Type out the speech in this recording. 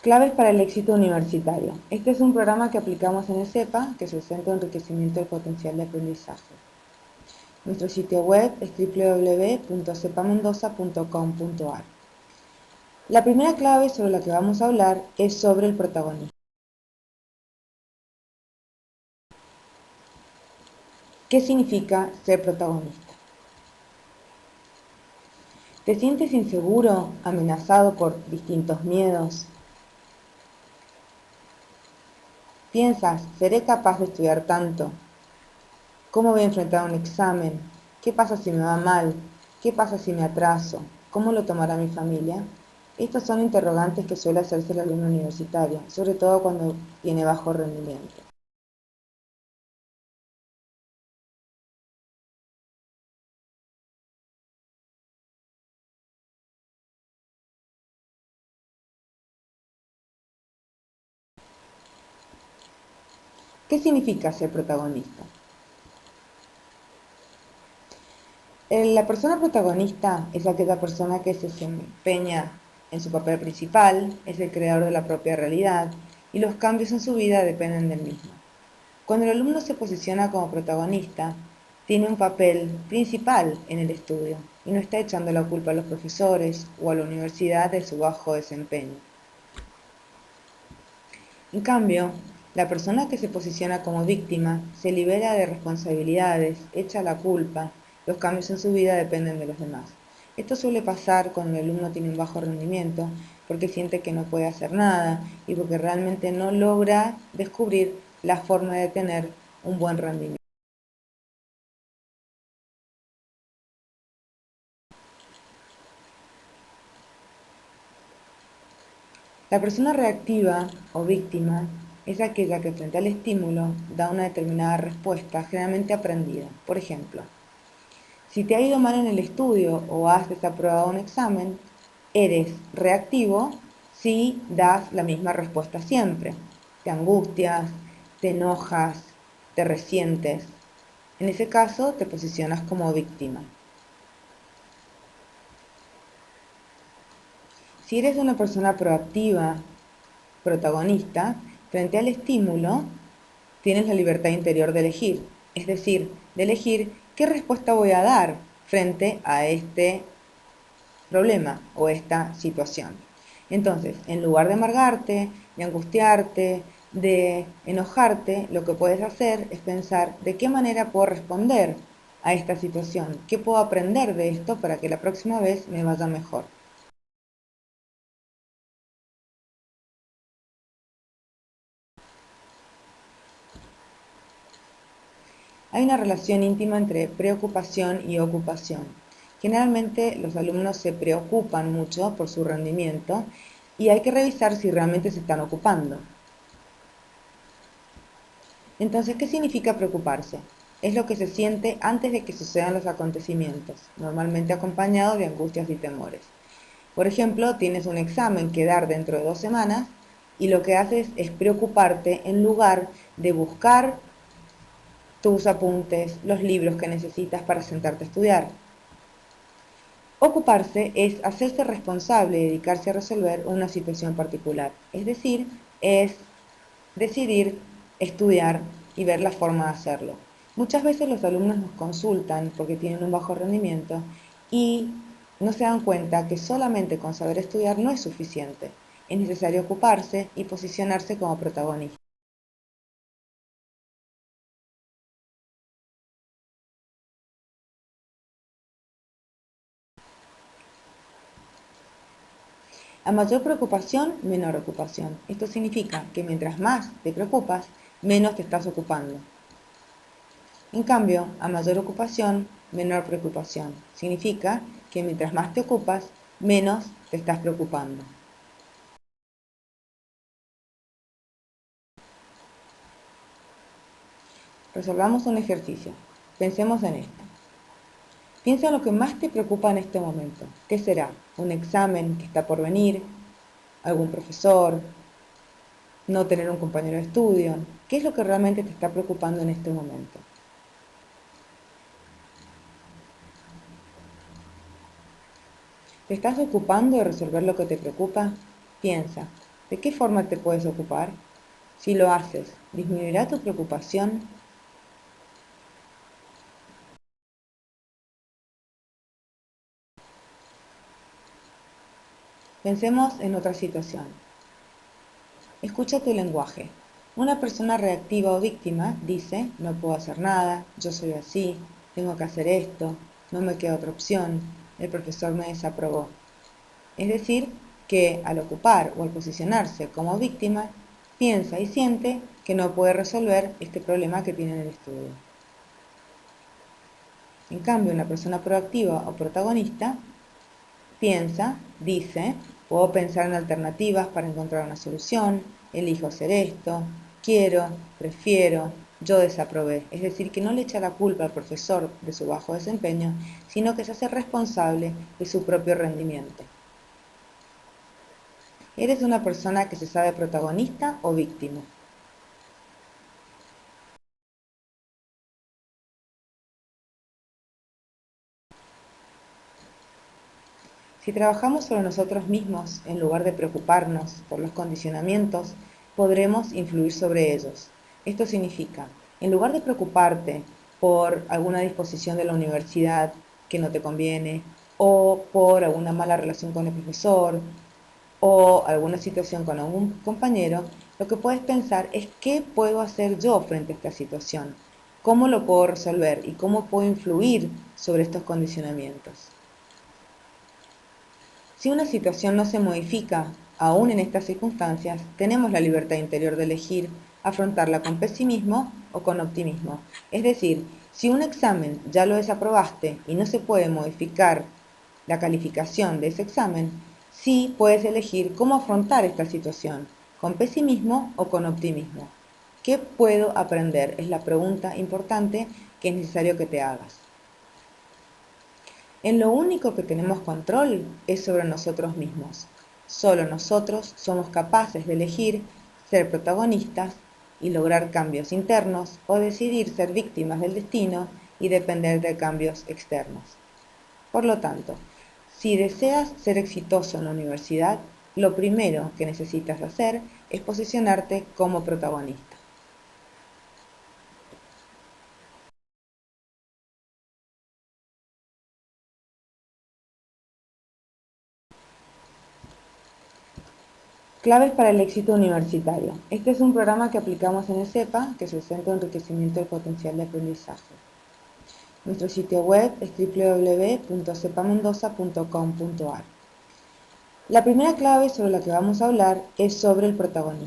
Claves para el éxito universitario. Este es un programa que aplicamos en el CEPA que se centra en enriquecimiento del potencial de aprendizaje. Nuestro sitio web es www.cepamendoza.com.ar. La primera clave sobre la que vamos a hablar es sobre el protagonista. ¿Qué significa ser protagonista? ¿Te sientes inseguro, amenazado por distintos miedos? ¿Piensas, seré capaz de estudiar tanto? ¿Cómo voy a enfrentar un examen? ¿Qué pasa si me va mal? ¿Qué pasa si me atraso? ¿Cómo lo tomará mi familia? Estos son interrogantes que suele hacerse el alumno universitario, sobre todo cuando tiene bajo rendimiento. ¿Qué significa ser protagonista? La persona protagonista es aquella persona que se desempeña en su papel principal, es el creador de la propia realidad y los cambios en su vida dependen del mismo. Cuando el alumno se posiciona como protagonista, tiene un papel principal en el estudio y no está echando la culpa a los profesores o a la universidad de su bajo desempeño. En cambio, la persona que se posiciona como víctima se libera de responsabilidades, echa la culpa, los cambios en su vida dependen de los demás. Esto suele pasar cuando el alumno tiene un bajo rendimiento porque siente que no puede hacer nada y porque realmente no logra descubrir la forma de tener un buen rendimiento. La persona reactiva o víctima es aquella que frente al estímulo da una determinada respuesta generalmente aprendida. Por ejemplo, si te ha ido mal en el estudio o has desaprobado un examen, eres reactivo si das la misma respuesta siempre. Te angustias, te enojas, te resientes. En ese caso te posicionas como víctima. Si eres una persona proactiva, protagonista, frente al estímulo, tienes la libertad interior de elegir, es decir, de elegir qué respuesta voy a dar frente a este problema o esta situación. Entonces, en lugar de amargarte, de angustiarte, de enojarte, lo que puedes hacer es pensar de qué manera puedo responder a esta situación, qué puedo aprender de esto para que la próxima vez me vaya mejor. Hay una relación íntima entre preocupación y ocupación. Generalmente los alumnos se preocupan mucho por su rendimiento y hay que revisar si realmente se están ocupando. Entonces, ¿qué significa preocuparse? Es lo que se siente antes de que sucedan los acontecimientos, normalmente acompañado de angustias y temores. Por ejemplo, tienes un examen que dar dentro de 2 semanas y lo que haces es preocuparte en lugar de buscar tus apuntes, los libros que necesitas para sentarte a estudiar. Ocuparse es hacerse responsable y dedicarse a resolver una situación particular, es decir, es decidir, estudiar y ver la forma de hacerlo. Muchas veces los alumnos nos consultan porque tienen un bajo rendimiento y no se dan cuenta que solamente con saber estudiar no es suficiente. Es necesario ocuparse y posicionarse como protagonista. A mayor preocupación, menor ocupación. Esto significa que mientras más te preocupas, menos te estás ocupando. En cambio, a mayor ocupación, menor preocupación. Significa que mientras más te ocupas, menos te estás preocupando. Resolvamos un ejercicio. Pensemos en esto. Piensa en lo que más te preocupa en este momento. ¿Qué será? ¿Un examen que está por venir? ¿Algún profesor? ¿No tener un compañero de estudio? ¿Qué es lo que realmente te está preocupando en este momento? ¿Te estás ocupando de resolver lo que te preocupa? Piensa, ¿De qué forma te puedes ocupar? Si lo haces, ¿disminuirá tu preocupación? Pensemos en otra situación. Escucha tu lenguaje. Una persona reactiva o víctima dice, no puedo hacer nada, yo soy así, tengo que hacer esto, no me queda otra opción, el profesor me desaprobó. Es decir, que al ocupar o al posicionarse como víctima, piensa y siente que no puede resolver este problema que tiene en el estudio. En cambio, una persona proactiva o protagonista piensa, dice, puedo pensar en alternativas para encontrar una solución, elijo hacer esto, quiero, prefiero, yo desaprobé. Es decir, que no le echa la culpa al profesor de su bajo desempeño, sino que se hace responsable de su propio rendimiento. ¿Eres una persona que se sabe protagonista o víctima? Si trabajamos sobre nosotros mismos en lugar de preocuparnos por los condicionamientos, podremos influir sobre ellos. Esto significa, en lugar de preocuparte por alguna disposición de la universidad que no te conviene, o por alguna mala relación con el profesor, o alguna situación con algún compañero, lo que puedes pensar es qué puedo hacer yo frente a esta situación, cómo lo puedo resolver y cómo puedo influir sobre estos condicionamientos. Si una situación no se modifica, aún en estas circunstancias, tenemos la libertad interior de elegir afrontarla con pesimismo o con optimismo. Es decir, si un examen ya lo desaprobaste y no se puede modificar la calificación de ese examen, sí puedes elegir cómo afrontar esta situación, con pesimismo o con optimismo. ¿Qué puedo aprender? Es la pregunta importante que es necesario que te hagas. En lo único que tenemos control es sobre nosotros mismos. Solo nosotros somos capaces de elegir ser protagonistas y lograr cambios internos o decidir ser víctimas del destino y depender de cambios externos. Por lo tanto, si deseas ser exitoso en la universidad, lo primero que necesitas hacer es posicionarte como protagonista. Claves para el éxito universitario. Este es un programa que aplicamos en el CEPA, que es el Centro de Enriquecimiento del Potencial de Aprendizaje. Nuestro sitio web es www.cepamendoza.com.ar. La primera clave sobre la que vamos a hablar es sobre el protagonismo.